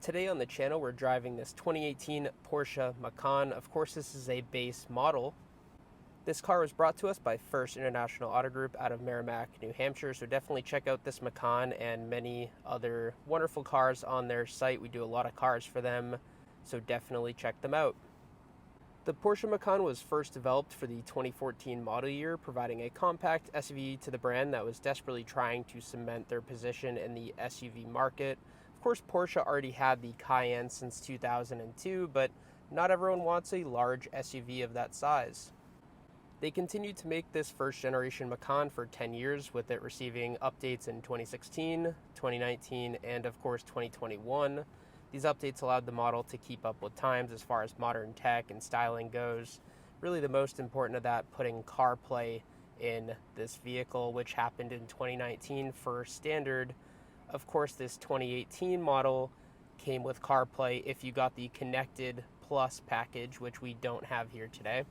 Today on the channel we're driving this 2018 Porsche Macan. Of course this is a base model. This car was brought to us by First International Auto Group out of Merrimack, New Hampshire, so definitely check out this Macan and many other wonderful cars on their site. We do a lot of cars for them, so definitely check them out. The Porsche Macan was first developed for the 2014 model year, providing a compact SUV to the brand that was desperately trying to cement their position in the SUV market. Of course, Porsche already had the Cayenne since 2002, but not everyone wants a large SUV of that size. They continued to make this first generation Macan for 10 years, with it receiving updates in 2016, 2019, and of course 2021. These updates allowed the model to keep up with times as far as modern tech and styling goes. Really the most important of that, putting CarPlay in this vehicle, which happened in 2019 for standard. Of course, this 2018 model came with CarPlay if you got the Connected Plus package, which we don't have here today.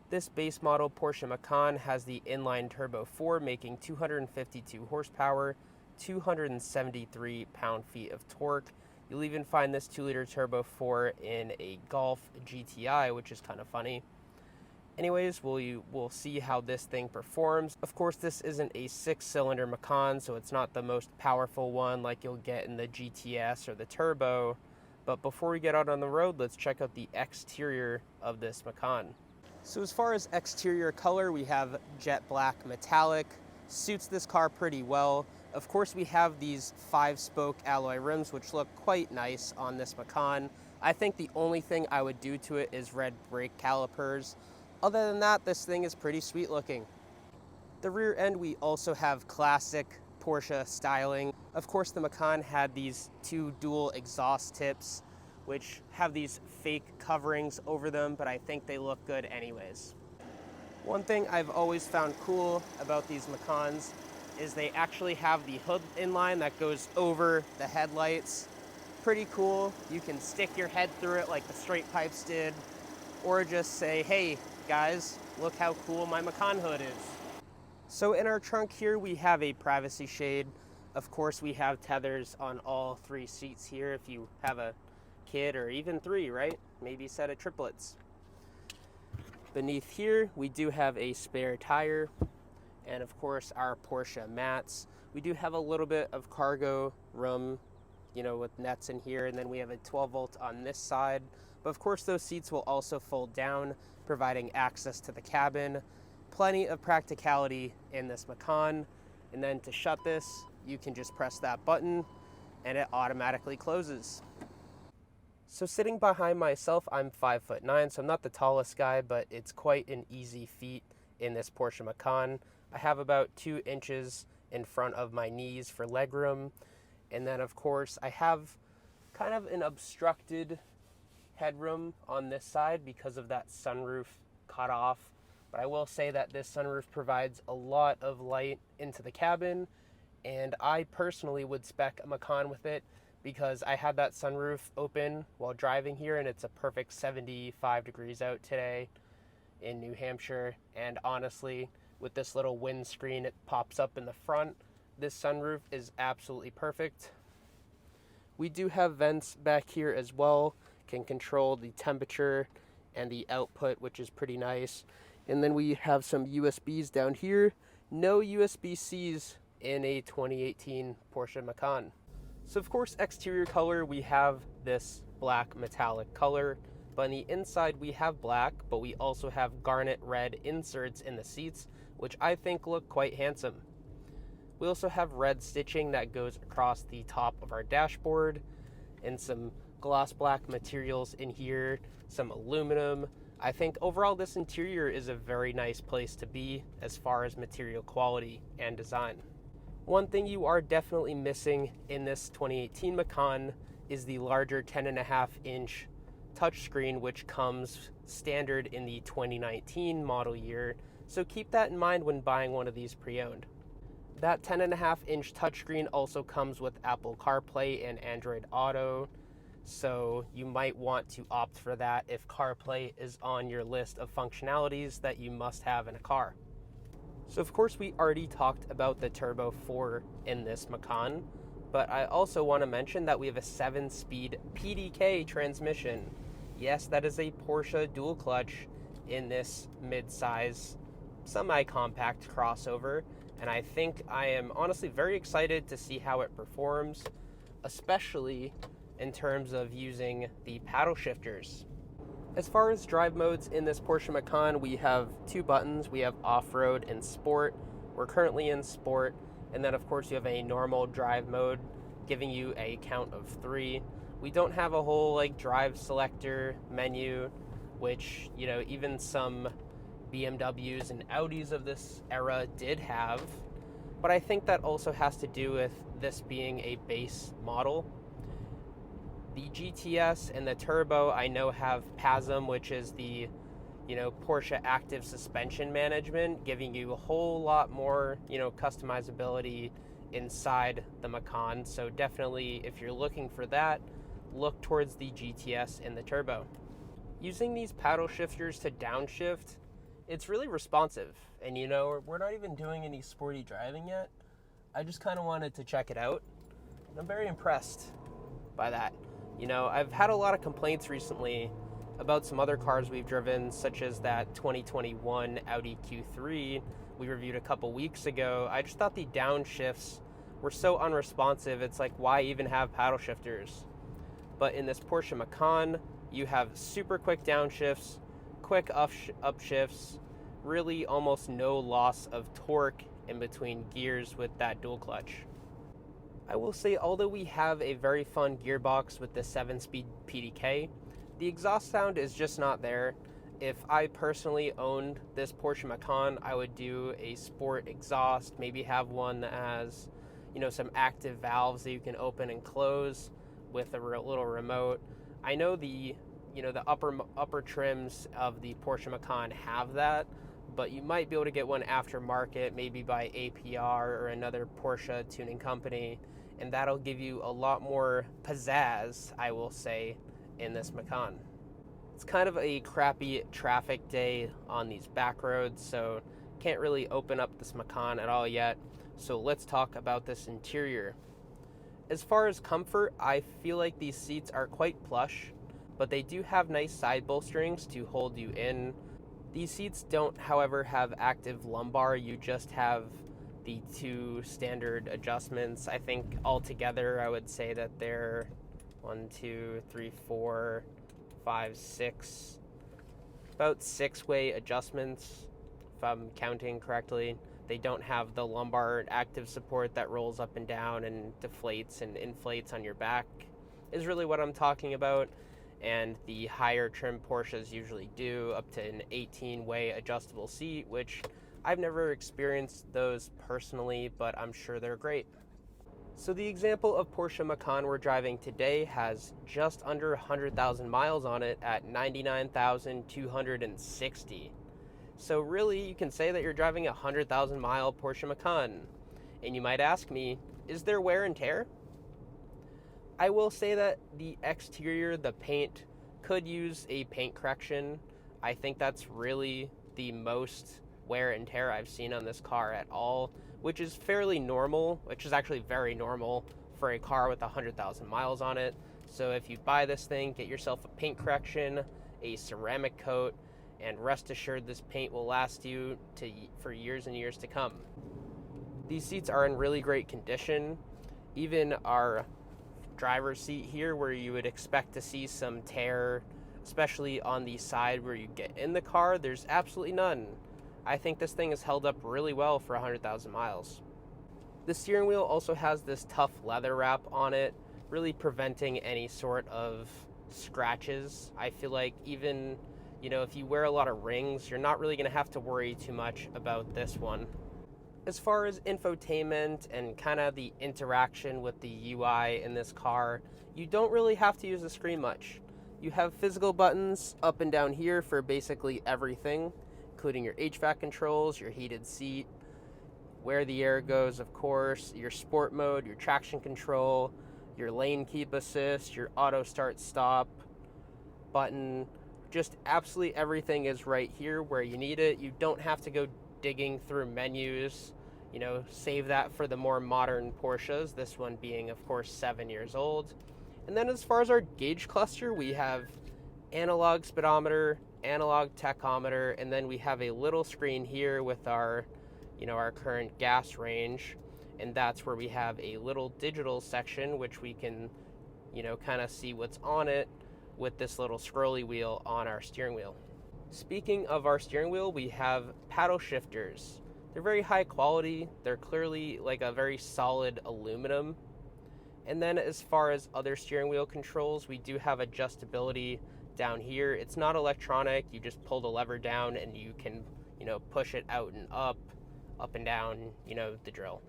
This base model Porsche Macan has the inline turbo 4, making 252 horsepower, 273 pound-feet of torque. You'll even find this 2-liter turbo 4 in a Golf GTI, which is kind of funny. Anyways, we'll see how this thing performs. Of course, this isn't a 6-cylinder Macan, so it's not the most powerful one like you'll get in the GTS or the Turbo. But before we get out on the road, let's check out the exterior of this Macan. So as far as exterior color, we have jet black metallic. Suits this car pretty well. Of course, we have these 5-spoke alloy rims, which look quite nice on this Macan. I think the only thing I would do to it is red brake calipers. Other than that, this thing is pretty sweet looking. The rear end, we also have classic Porsche styling. Of course, the Macan had these 2 dual exhaust tips, which have these fake coverings over them, but I think they look good anyways. One thing I've always found cool about these Macans is they actually have the hood inline that goes over the headlights. Pretty cool. You can stick your head through it like the straight pipes did, or just say, hey guys, look how cool my Macan hood is. So in our trunk here, we have a privacy shade. Of course, we have tethers on all 3 seats here if you have a kid, or even 3, right? Maybe a set of triplets. Beneath here, we do have a spare tire, and of course our Porsche mats. We do have a little bit of cargo room, with nets in here, and then we have a 12-volt on this side. But of course those seats will also fold down, providing access to the cabin. Plenty of practicality in this Macan. And then to shut this, you can just press that button and it automatically closes. So sitting behind myself, I'm 5'9", so I'm not the tallest guy, but it's quite an easy feat in this Porsche Macan. I have about 2 inches in front of my knees for legroom. And then of course I have kind of an obstructed headroom on this side because of that sunroof cut off. But I will say that this sunroof provides a lot of light into the cabin, and I personally would spec a Macan with it, because I had that sunroof open while driving here, and it's a perfect 75 degrees out today in New Hampshire. And honestly, with this little windscreen it pops up in the front, this sunroof is absolutely perfect. We do have vents back here as well, can control the temperature and the output, which is pretty nice. And then we have some USBs down here. No USB-Cs in a 2018 Porsche Macan. So of course, exterior color, we have this black metallic color, but on the inside we have black, but we also have garnet red inserts in the seats, which I think look quite handsome. We also have red stitching that goes across the top of our dashboard, and some gloss black materials in here, some aluminum. I think overall this interior is a very nice place to be as far as material quality and design. One thing you are definitely missing in this 2018 Macan is the larger 10.5-inch touchscreen, which comes standard in the 2019 model year, so keep that in mind when buying one of these pre-owned. That 10.5-inch touchscreen also comes with Apple CarPlay and Android Auto, so you might want to opt for that if CarPlay is on your list of functionalities that you must have in a car. So of course we already talked about the Turbo 4 in this Macan, But I also want to mention that we have a 7-speed PDK transmission. Yes, that is a Porsche dual clutch in this mid-size, semi-compact crossover. And I think I am honestly very excited to see how it performs, especially in terms of using the paddle shifters. As far as drive modes in this Porsche Macan, we have 2 buttons. We have off-road and sport. We're currently in sport. And then of course you have a normal drive mode giving you a count of 3. We don't have a whole drive selector menu, which, even some BMWs and Audis of this era did have. But I think that also has to do with this being a base model. The GTS and the Turbo I know have PASM, which is the Porsche Active Suspension Management, giving you a whole lot more customizability inside the Macan. So definitely, if you're looking for that, look towards the GTS and the Turbo. Using these paddle shifters to downshift, it's really responsive. And we're not even doing any sporty driving yet. I just kind of wanted to check it out. And I'm very impressed by that. I've had a lot of complaints recently about some other cars we've driven, such as that 2021 Audi Q3 we reviewed a couple weeks ago. I just thought the downshifts were so unresponsive. It's like, why even have paddle shifters? But in this Porsche Macan, you have super quick downshifts, quick upshifts, really almost no loss of torque in between gears with that dual clutch. I will say, although we have a very fun gearbox with the 7-speed PDK, the exhaust sound is just not there. If I personally owned this Porsche Macan, I would do a sport exhaust, maybe have one that has, some active valves that you can open and close with a little remote. I know the upper trims of the Porsche Macan have that, but you might be able to get one aftermarket, maybe by APR or another Porsche tuning company, and that'll give you a lot more pizzazz, I will say, in this Macan. It's kind of a crappy traffic day on these back roads, so can't really open up this Macan at all yet. So let's talk about this interior. As far as comfort, I feel like these seats are quite plush, but they do have nice side bolsterings to hold you in. These seats don't, however, have active lumbar. You just have the 2 standard adjustments. I think altogether I would say that they're 1, 2, 3, 4, 5, 6, about 6-way adjustments, if I'm counting correctly. They don't have the lumbar active support that rolls up and down and deflates and inflates on your back, is really what I'm talking about. And the higher trim Porsches usually do, up to an 18-way adjustable seat, which I've never experienced those personally, but I'm sure they're great. So the example of Porsche Macan we're driving today has just under 100,000 miles on it at 99,260. So really, you can say that you're driving a 100,000 mile Porsche Macan. And you might ask me, is there wear and tear? I will say that the exterior, the paint, could use a paint correction. I think that's really the most wear and tear I've seen on this car at all, which is fairly normal, which is actually very normal for a car with 100,000 miles on it. So if you buy this thing, get yourself a paint correction, a ceramic coat, and rest assured this paint will last you for years and years to come. These seats are in really great condition. Even our driver's seat here, where you would expect to see some tear, especially on the side where you get in the car, there's absolutely none. I think this thing has held up really well for 100,000 miles. The steering wheel also has this tough leather wrap on it, really preventing any sort of scratches. I feel like even, if you wear a lot of rings, you're not really going to have to worry too much about this one. As far as infotainment and kind of the interaction with the UI in this car, you don't really have to use the screen much. You have physical buttons up and down here for basically everything, including your HVAC controls, your heated seat, where the air goes, of course, your sport mode, your traction control, your lane keep assist, your auto start stop button. Just absolutely everything is right here where you need it. You don't have to go digging through menus, save that for the more modern Porsches, this one being, of course, 7 years old. And then as far as our gauge cluster, we have analog speedometer, analog tachometer, and then we have a little screen here with our current gas range, and that's where we have a little digital section which we can kind of see what's on it with this little scrolly wheel on our steering wheel. Speaking of our steering wheel, we have paddle shifters. They're very high quality. They're clearly like a very solid aluminum. And then as far as other steering wheel controls, we do have adjustability down here. It's not electronic. You just pull the lever down and you can, push it out and up and down, the drill.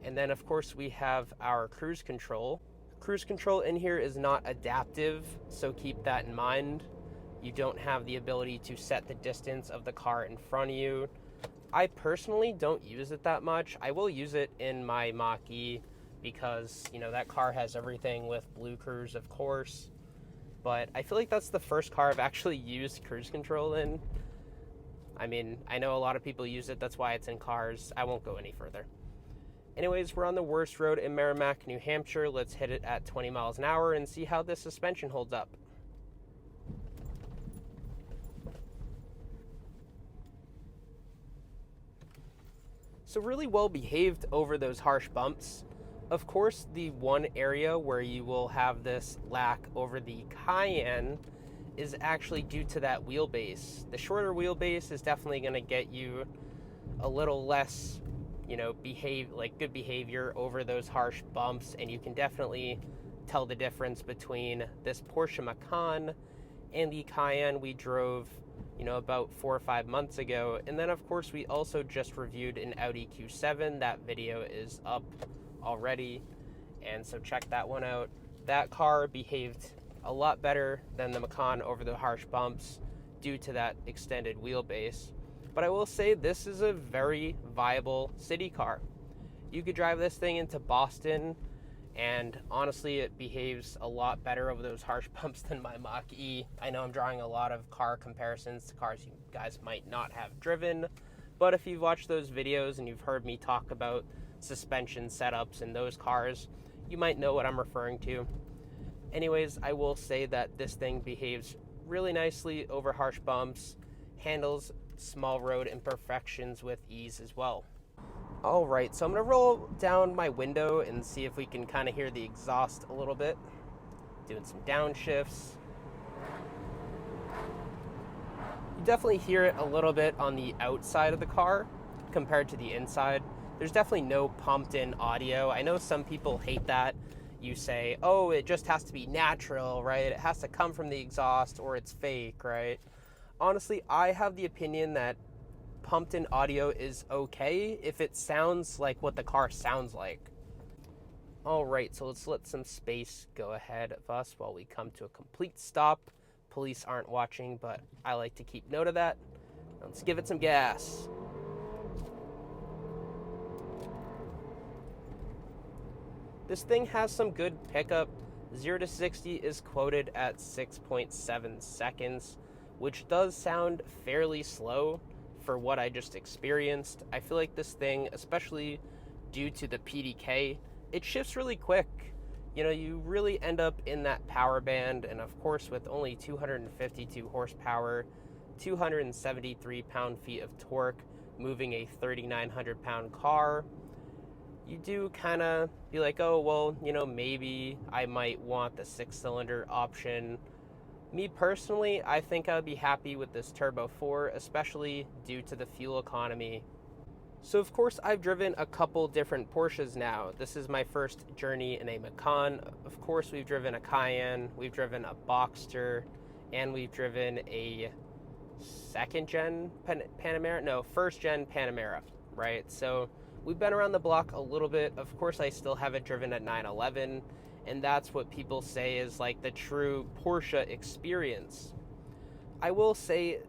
And then of course we have our cruise control. Cruise control in here is not adaptive, so keep that in mind. You don't have the ability to set the distance of the car in front of you. I personally don't use it that much. I will use it in my Mach-E because, that car has everything with Blue Cruise, of course. But I feel like that's the first car I've actually used cruise control in. I mean, I know a lot of people use it. That's why it's in cars. I won't go any further. Anyways, we're on the worst road in Merrimack, New Hampshire. Let's hit it at 20 miles an hour and see how this suspension holds up. So really well behaved over those harsh bumps. Of course, the one area where you will have this lack over the Cayenne is actually due to that wheelbase. The shorter wheelbase is definitely going to get you a little less, good behavior over those harsh bumps, and you can definitely tell the difference between this Porsche Macan and the Cayenne we drove about 4 or 5 months ago. And then of course we also just reviewed an Audi Q7. That video is up already, and so check that one out. That car behaved a lot better than the Macan over the harsh bumps due to that extended wheelbase. But I will say this is a very viable city car. You could drive this thing into Boston, and honestly it behaves a lot better over those harsh bumps than my Mach-E. I know I'm drawing a lot of car comparisons to cars you guys might not have driven, but if you've watched those videos and you've heard me talk about suspension setups in those cars, you might know what I'm referring to. Anyways, I will say that this thing behaves really nicely over harsh bumps, handles small road imperfections with ease as well. Alright, so I'm going to roll down my window and see if we can kind of hear the exhaust a little bit. Doing some downshifts. You definitely hear it a little bit on the outside of the car compared to the inside. There's definitely no pumped in audio. I know some people hate that. You say, oh, it just has to be natural, right? It has to come from the exhaust or it's fake, right? Honestly, I have the opinion that pumped in audio is okay if it sounds like what the car sounds like. Alright, so let's let some space go ahead of us while we come to a complete stop. Police aren't watching, but I like to keep note of that. Let's give it some gas. This thing has some good pickup. 0 to 60 is quoted at 6.7 seconds, which does sound fairly slow for what I just experienced. I feel like this thing, especially due to the PDK, it shifts really quick. You really end up in that power band, and of course with only 252 horsepower, 273 pound-feet of torque, moving a 3,900 pound car, you do kind of be like, oh, well, maybe I might want the 6-cylinder option. Me personally, I think I would be happy with this Turbo 4, especially due to the fuel economy. So of course I've driven a couple different Porsches now. This is my first journey in a Macan. Of course we've driven a Cayenne, we've driven a Boxster, and we've driven a second-gen Panamera? No, first-gen Panamera, right? So we've been around the block a little bit. Of course I still haven't driven a 911. And that's what people say is like the true Porsche experience. I will say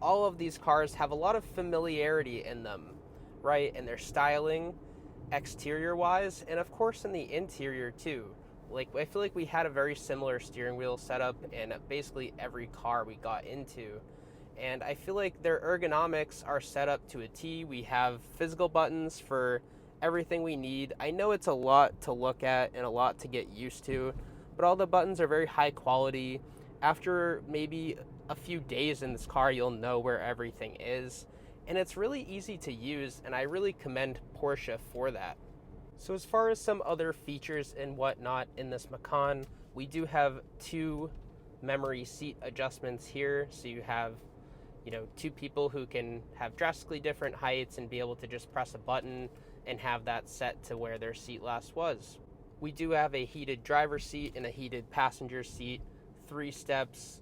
all of these cars have a lot of familiarity in them, right? And their styling, exterior-wise, and of course in the interior too. Like, I feel like we had a very similar steering wheel setup in basically every car we got into. and I feel like their ergonomics are set up to a T. We have physical buttons for everything we need. I know it's a lot to look at and a lot to get used to, but all the buttons are very high quality. After maybe a few days in this car, you'll know where everything is, and it's really easy to use, and I really commend Porsche for that. So as far as some other features and whatnot in this Macan, we do have two memory seat adjustments here. So you have, two people who can have drastically different heights and be able to just press a button and have that set to where their seat last was. We do have a heated driver's seat and a heated passenger seat, 3 steps.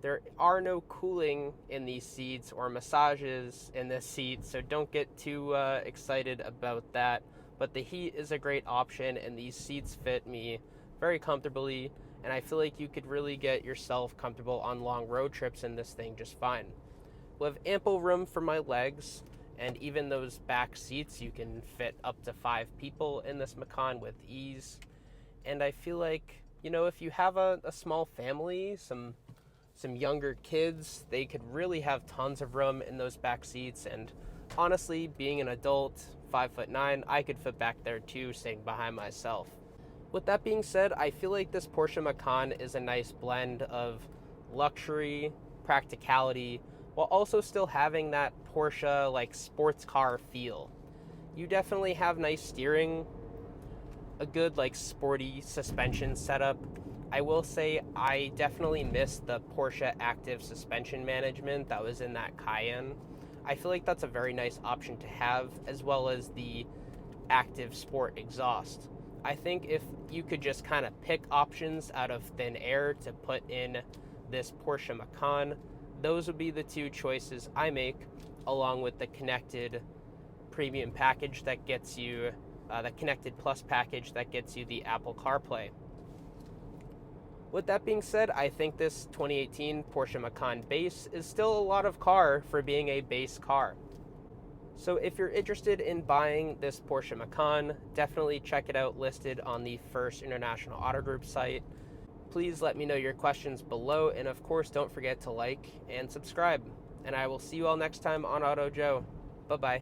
There are no cooling in these seats or massages in this seat, so don't get too excited about that. But the heat is a great option, and these seats fit me very comfortably, and I feel like you could really get yourself comfortable on long road trips in this thing just fine. We'll have ample room for my legs, and even those back seats, you can fit up to 5 people in this Macan with ease. And I feel like, if you have a small family, some younger kids, they could really have tons of room in those back seats. And honestly, being an adult, 5'9", I could fit back there too, sitting behind myself. With that being said, I feel like this Porsche Macan is a nice blend of luxury, practicality, while also still having that Porsche like sports car feel. You definitely have nice steering, a good like sporty suspension setup. I will say I definitely missed the Porsche active suspension management that was in that Cayenne. I feel like that's a very nice option to have, as well as the active sport exhaust. I think if you could just kind of pick options out of thin air to put in this Porsche Macan, those would be the 2 choices I make, along with the connected premium package that gets you, the connected plus package that gets you the Apple CarPlay. With that being said, I think this 2018 Porsche Macan base is still a lot of car for being a base car. So if you're interested in buying this Porsche Macan, definitely check it out listed on the First International Auto Group site. Please let me know your questions below, and of course don't forget to like and subscribe. And I will see you all next time on Auto Joe. Bye-bye.